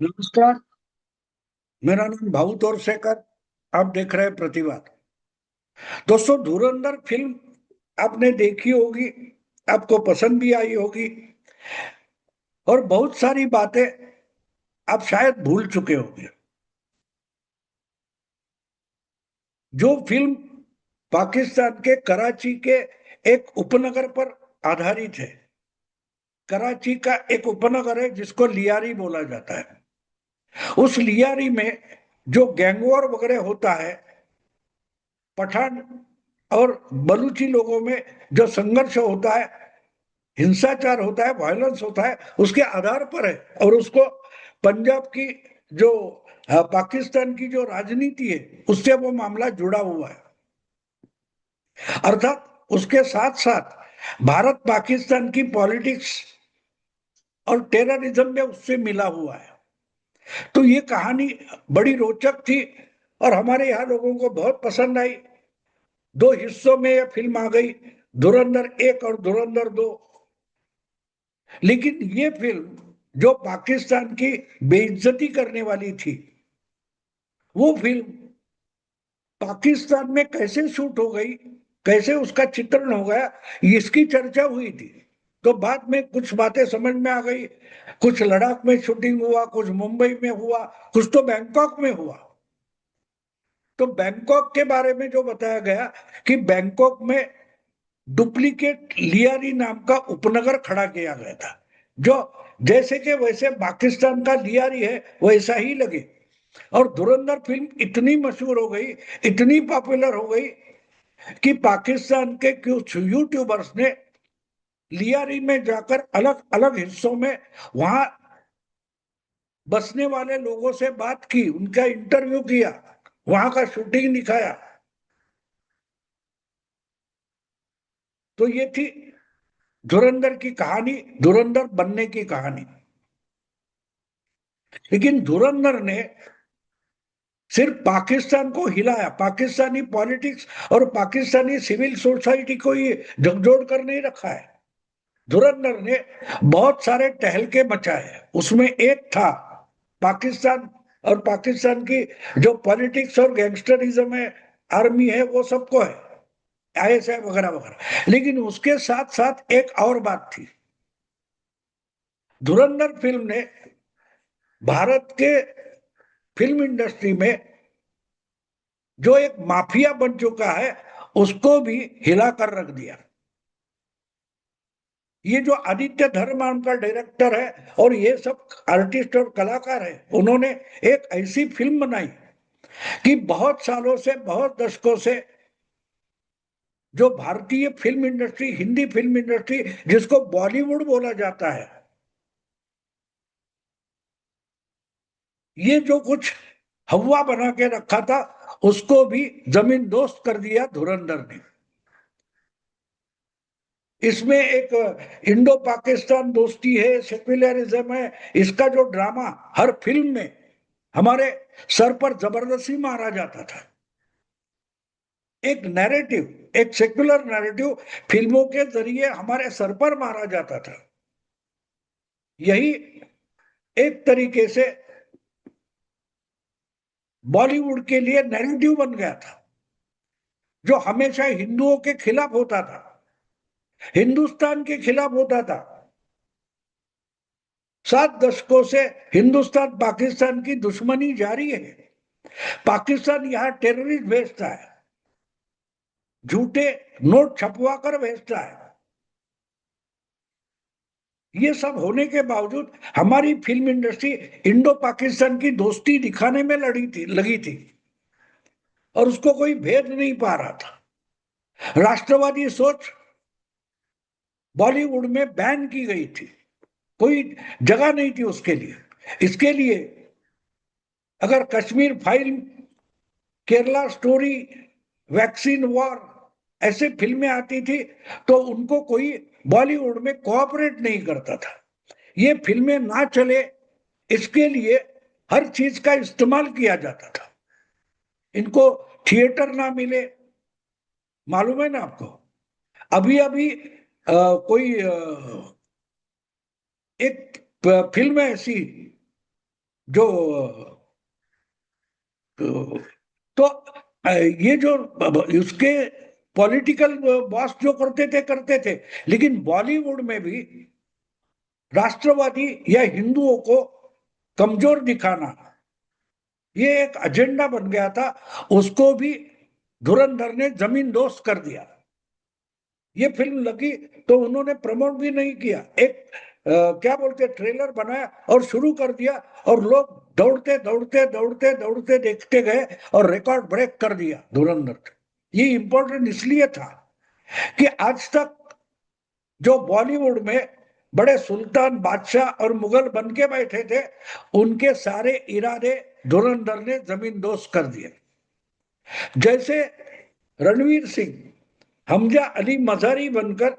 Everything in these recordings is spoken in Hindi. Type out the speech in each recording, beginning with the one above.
नमस्कार। मेरा नाम भाऊ तोरसेकर। आप देख रहे हैं प्रतिवाद। दोस्तों, धुरंधर फिल्म आपने देखी होगी, आपको पसंद भी आई होगी, और बहुत सारी बातें आप शायद भूल चुके होंगे। जो फिल्म पाकिस्तान के कराची के एक उपनगर पर आधारित है। कराची का एक उपनगर है जिसको लियारी बोला जाता है। उस लियारी में जो गैंगवॉर वगैरह होता है, पठान और बलूची लोगों में जो संघर्ष होता है, हिंसाचार होता है, वायलेंस होता है, उसके आधार पर है। और उसको पंजाब की जो पाकिस्तान की जो राजनीति है, उससे वो मामला जुड़ा हुआ है। अर्थात उसके साथ साथ भारत पाकिस्तान की पॉलिटिक्स और टेररिज्म में उससे मिला हुआ है। तो ये कहानी बड़ी रोचक थी और हमारे यहाँ लोगों को बहुत पसंद आई। दो हिस्सों में यह फिल्म आ गई, धुरंधर एक और धुरंधर दो। लेकिन ये फिल्म जो पाकिस्तान की बेइज्जती करने वाली थी, वो फिल्म पाकिस्तान में कैसे शूट हो गई, कैसे उसका चित्रण हो गया, इसकी चर्चा हुई थी। तो बाद में कुछ बातें समझ में आ गई। कुछ लद्दाख में शूटिंग हुआ, कुछ मुंबई में हुआ, कुछ तो बैंकॉक में हुआ। तो बैंकॉक के बारे में जो बताया गया कि बैंकॉक में डुप्लीकेट लियारी नाम का उपनगर खड़ा किया गया था, जो जैसे कि वैसे पाकिस्तान का लियारी है वैसा ही लगे। और धुरंधर फिल्म इतनी मशहूर हो गई, इतनी पॉपुलर हो गई कि पाकिस्तान के कुछ यूट्यूबर्स ने लियारी में जाकर अलग अलग हिस्सों में वहां बसने वाले लोगों से बात की, उनका इंटरव्यू किया, वहां का शूटिंग दिखाया। तो ये थी धुरंधर की कहानी, धुरंधर बनने की कहानी। लेकिन धुरंधर ने सिर्फ पाकिस्तान को हिलाया, पाकिस्तानी पॉलिटिक्स और पाकिस्तानी सिविल सोसाइटी को ही झकझोर कर नहीं रखा है। धुरंधर ने बहुत सारे टहलके मचाए। उसमें एक था पाकिस्तान और पाकिस्तान की जो पॉलिटिक्स और गैंगस्टरिज्म है, आर्मी है, वो सबको है, आईएसआई वगैरह वगैरह। लेकिन उसके साथ साथ एक और बात थी। धुरंधर फिल्म ने भारत के फिल्म इंडस्ट्री में जो एक माफिया बन चुका है, उसको भी हिलाकर रख दिया। ये जो आदित्य धर्म नाम का डायरेक्टर है और ये सब आर्टिस्ट और कलाकार है, उन्होंने एक ऐसी फिल्म बनाई कि बहुत सालों से, बहुत दशकों से जो भारतीय film industry, Hindi film industry जिसको बॉलीवुड बोला जाता है, ये जो कुछ हवा बना के रखा था, उसको भी जमीन दोस्त कर दिया धुरंधर ने। इसमें एक इंडो पाकिस्तान दोस्ती है, सेक्युलरिज्म है। इसका जो ड्रामा हर फिल्म में हमारे सर पर जबरदस्ती मारा जाता था। एक नैरेटिव, एक सेक्युलर नैरेटिव फिल्मों के जरिए हमारे सर पर मारा जाता था। यही एक तरीके से बॉलीवुड के लिए नैरेटिव बन गया था, जो हमेशा हिंदुओं के खिलाफ होता था, हिंदुस्तान के खिलाफ होता था। 7 दशकों से हिंदुस्तान पाकिस्तान की दुश्मनी जारी है। पाकिस्तान यहां टेररिस्ट भेजता है, झूठे नोट छपवा कर भेजता है। ये सब होने के बावजूद हमारी फिल्म इंडस्ट्री इंडो पाकिस्तान की दोस्ती दिखाने में लगी थी, और उसको कोई भेद नहीं पा रहा था। राष्ट्रवादी सोच बॉलीवुड में बैन की गई थी, कोई जगह नहीं थी उसके लिए। इसके लिए अगर Kashmir file, Kerala story, vaccine war ऐसे फिल्में आती थी, तो उनको कोई बॉलीवुड में कोऑपरेट नहीं करता था। ये फिल्में ना चले, इसके लिए हर चीज का इस्तेमाल किया जाता था। इनको थिएटर ना मिले, मालूम है ना आपको। अभी अभी कोई एक फिल्म है ऐसी जो तो ये जो उसके पॉलिटिकल बॉस जो करते थे, लेकिन बॉलीवुड में भी राष्ट्रवादी या हिंदुओं को कमजोर दिखाना ये एक एजेंडा बन गया था। उसको भी धुरंधर ने जमीन दोस्त कर दिया। ये फिल्म लगी तो उन्होंने प्रमोट भी नहीं किया, एक क्या बोलते ट्रेलर बनाया और शुरू कर दिया, और लोग दौड़ते दौड़ते दौड़ते दौड़ते देखते गए और रिकॉर्ड ब्रेक कर दिया धुरंधर। ये इंपॉर्टेंट इसलिए था कि आज तक जो बॉलीवुड में बड़े सुल्तान बादशाह और मुगल बन के बैठे थे, उनके सारे इरादे धुरंधर ने जमींदोज कर दिए। जैसे रणवीर सिंह हमजा अली मजारी बनकर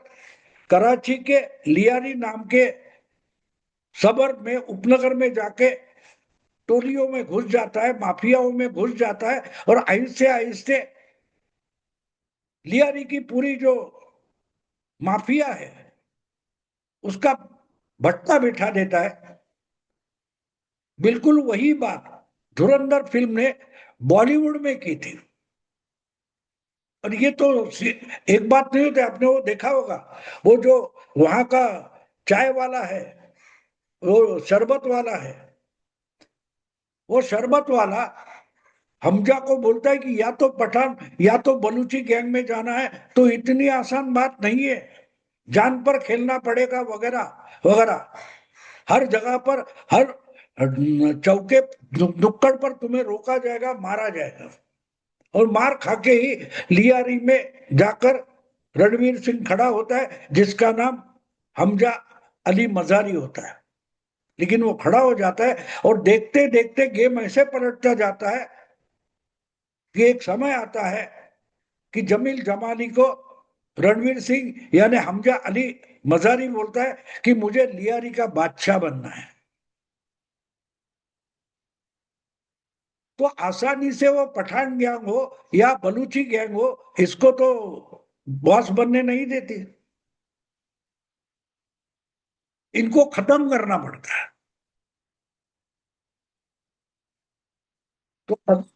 कराची के लियारी नाम के सबर्ब में, उपनगर में जाके टोलियों में घुस जाता है, माफियाओं में घुस जाता है, और आहिस्ते आहिस्ते लियारी की पूरी जो माफिया है उसका भट्टा बिठा देता है। बिल्कुल वही बात धुरंधर फिल्म ने बॉलीवुड में की थी। और ये तो एक बात नहीं होती, आपने वो देखा होगा, वो जो वहां का चाय वाला है, वो शरबत वाला है, वो शरबत वाला हमजा को बोलता है कि या तो पठान या तो बलूची गैंग में जाना है, तो इतनी आसान बात नहीं है, जान पर खेलना पड़ेगा वगैरह वगैरह। हर जगह पर, हर चौके नुक्कड़ पर तुम्हें रोका जाएगा, मारा जाएगा। और मार खा के ही लियारी में जाकर रणवीर सिंह खड़ा होता है, जिसका नाम हमजा अली मजारी होता है। लेकिन वो खड़ा हो जाता है और देखते देखते गेम ऐसे पलटता जाता है कि एक समय आता है कि जमील जमाली को रणवीर सिंह यानी हमजा अली मजारी बोलता है कि मुझे लियारी का बादशाह बनना है। तो आसानी से वो पठान गैंग हो या बलूची गैंग हो, इसको तो बॉस बनने नहीं देती, इनको खत्म करना पड़ता है। तो अब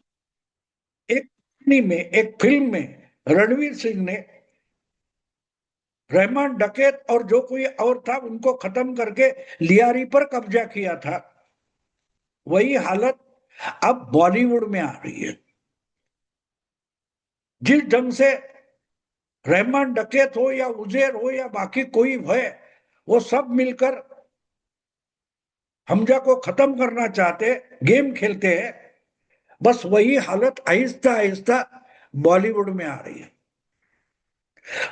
एक फिल्म में रणवीर सिंह ने रहमान डकैत और जो कोई और था उनको खत्म करके लियारी पर कब्जा किया था। वही हालत अब बॉलीवुड में आ रही है। जिस ढंग से रहमान डकैत हो या उजेर हो या बाकी कोई है, वो सब मिलकर हमजा को खत्म करना चाहते, गेम खेलते हैं। बस वही हालत आहिस्ता आहिस्ता बॉलीवुड में आ रही है।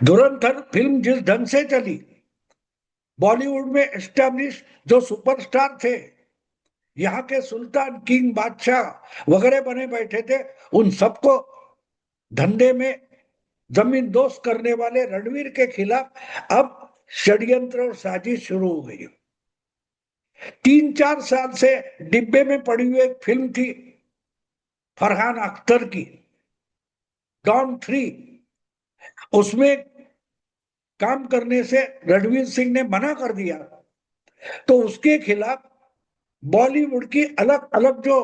धुरंधर फिल्म जिस ढंग से चली, बॉलीवुड में एस्टैब्लिश जो सुपरस्टार थे, यहाँ के सुल्तान किंग बादशाह वगैरह बने बैठे थे, उन सबको धंधे में जमीन दोस्त करने वाले रणवीर के खिलाफ अब षड्यंत्र और साजिश शुरू हो गई। 3-4 साल से डिब्बे में पड़ी हुई एक फिल्म थी फरहान अख्तर की, डॉन 3, उसमें काम करने से रणवीर सिंह ने मना कर दिया। तो उसके खिलाफ बॉलीवुड की अलग अलग जो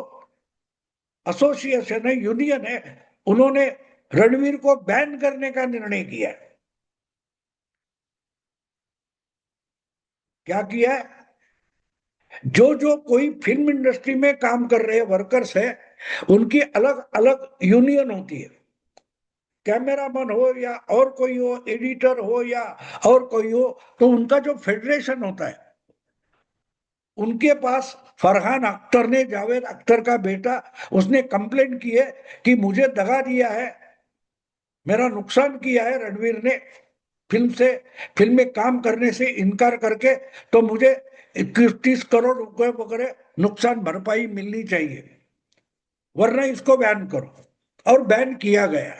एसोसिएशन है, यूनियन है, उन्होंने रणवीर को बैन करने का निर्णय किया। क्या किया है? जो जो कोई फिल्म इंडस्ट्री में काम कर रहे वर्कर्स है, उनकी अलग अलग यूनियन होती है। कैमरामैन हो या और कोई हो, एडिटर हो या और कोई हो, तो उनका जो फेडरेशन होता है, उनके पास फरहान अख्तर ने, जावेद अख्तर का बेटा, उसने कंप्लेंट की है कि मुझे दगा दिया है, मेरा नुकसान किया है रणवीर ने, फिल्म में काम करने से इनकार करके, तो मुझे 21-30 करोड़ रुपए वगैरह नुकसान भरपाई मिलनी चाहिए, वरना इसको बैन करो। और बैन किया गया।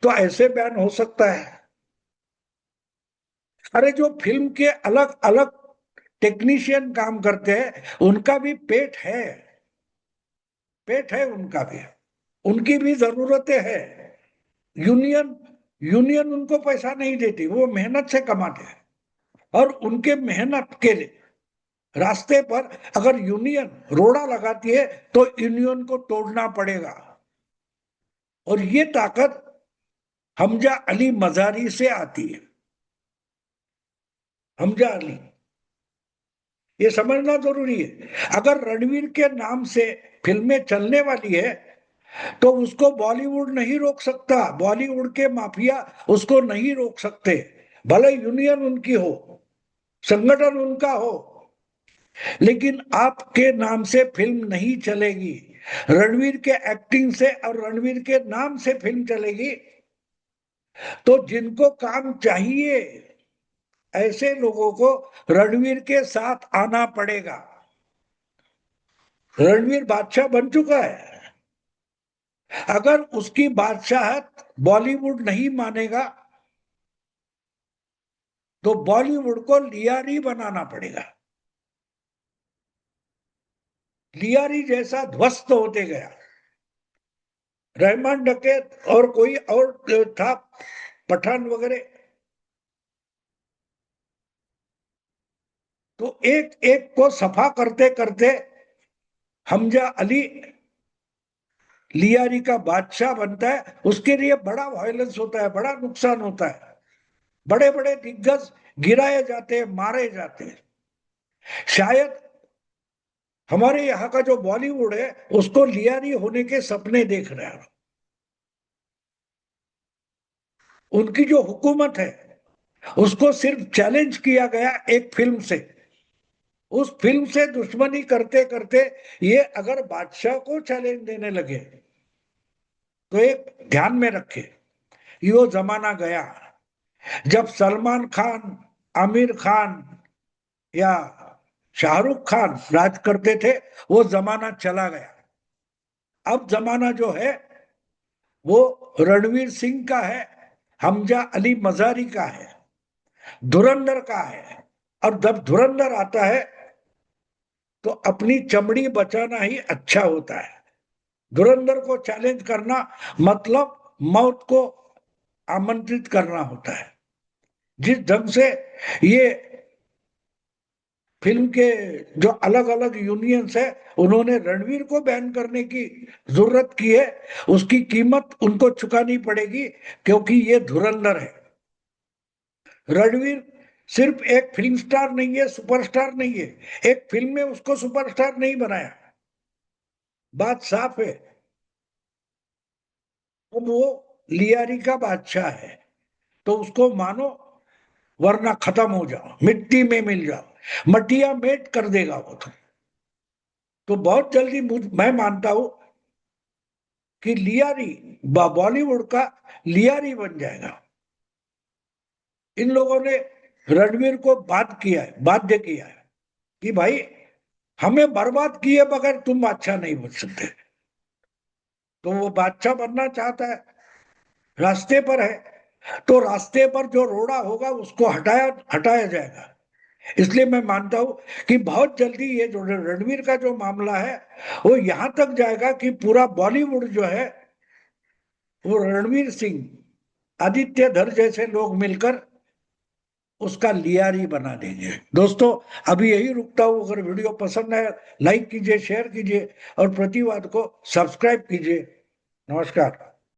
तो ऐसे बैन हो सकता है? अरे जो फिल्म के अलग अलग टेक्नीशियन काम करते हैं, उनका भी पेट है, पेट है उनका भी, उनकी भी जरूरतें हैं। यूनियन यूनियन उनको पैसा नहीं देती, वो मेहनत से कमाते हैं, और उनके मेहनत के रास्ते पर अगर यूनियन रोड़ा लगाती है तो यूनियन को तोड़ना पड़ेगा। और ये ताकत हमजा अली मजारी से आती है। हमजा अली, ये समझना जरूरी है। अगर रणवीर के नाम से फिल्में चलने वाली है तो उसको बॉलीवुड नहीं रोक सकता, बॉलीवुड के माफिया उसको नहीं रोक सकते, भले यूनियन उनकी हो, संगठन उनका हो, लेकिन आपके नाम से फिल्म नहीं चलेगी। रणवीर के एक्टिंग से और रणवीर के नाम से फिल्म चलेगी तो जिनको काम चाहिए ऐसे लोगों को रणवीर के साथ आना पड़ेगा। रणवीर बादशाह बन चुका है, अगर उसकी बादशाहत बॉलीवुड नहीं मानेगा तो बॉलीवुड को लियारी बनाना पड़ेगा। लियारी जैसा ध्वस्त होते गया। रहमान डकैत और कोई और था, पठान वगैरह, तो एक एक को सफा करते करते हमजा अली लियारी का बादशाह बनता है। उसके लिए बड़ा वायलेंस होता है, बड़ा नुकसान होता है, बड़े बड़े दिग्गज गिराए जाते हैं, मारे जाते हैं। शायद हमारे यहाँ का जो बॉलीवुड है उसको लियारी होने के सपने देख रहा है। उनकी जो हुकूमत है उसको सिर्फ चैलेंज किया गया एक फिल्म से। उस फिल्म से दुश्मनी करते करते ये अगर बादशाह को चैलेंज देने लगे तो एक ध्यान में रखे, ये वो जमाना गया जब सलमान खान, आमिर खान या शाहरुख खान राज करते थे। वो जमाना चला गया। अब जमाना जो है वो रणवीर सिंह का है, हमजा अली मजारी का है, धुरंधर का है। और जब धुरंधर आता है तो अपनी चमड़ी बचाना ही अच्छा होता है। धुरंधर को चैलेंज करना मतलब मौत को आमंत्रित करना होता है। जिस ढंग से ये फिल्म के जो अलग अलग यूनियंस है उन्होंने रणवीर को बैन करने की जरूरत की है, उसकी कीमत उनको चुकानी पड़ेगी, क्योंकि ये धुरंधर है। रणवीर सिर्फ एक फिल्म स्टार नहीं है, सुपरस्टार नहीं है। एक फिल्म में उसको सुपरस्टार नहीं बनाया, बात साफ है। तो वो लियारी का बादशाह है, तो उसको मानो, वरना खत्म हो जाओ, मिट्टी में मिल जाओ, मटिया मेट कर देगा वो। तो बहुत जल्दी मैं मानता हूं कि लियारी बॉलीवुड का लियारी बन जाएगा। इन लोगों ने रणवीर को बाध्य किया है कि भाई हमें बर्बाद किए बगैर तुम बादशाह नहीं बन सकते। तो वो बादशाह बनना चाहता है, रास्ते पर है, तो रास्ते पर जो रोड़ा होगा उसको हटाया हटाया जाएगा। इसलिए मैं मानता हूं कि बहुत जल्दी ये जो रणवीर का जो मामला है वो यहां तक जाएगा कि पूरा बॉलीवुड जो है वो रणवीर सिंह, आदित्य धर जैसे लोग मिलकर उसका लियारी बना देंगे। दोस्तों, अभी यही रुकता हूं। अगर वीडियो पसंद आए लाइक कीजिए, शेयर कीजिए और प्रतिवाद को सब्सक्राइब कीजिए। नमस्कार।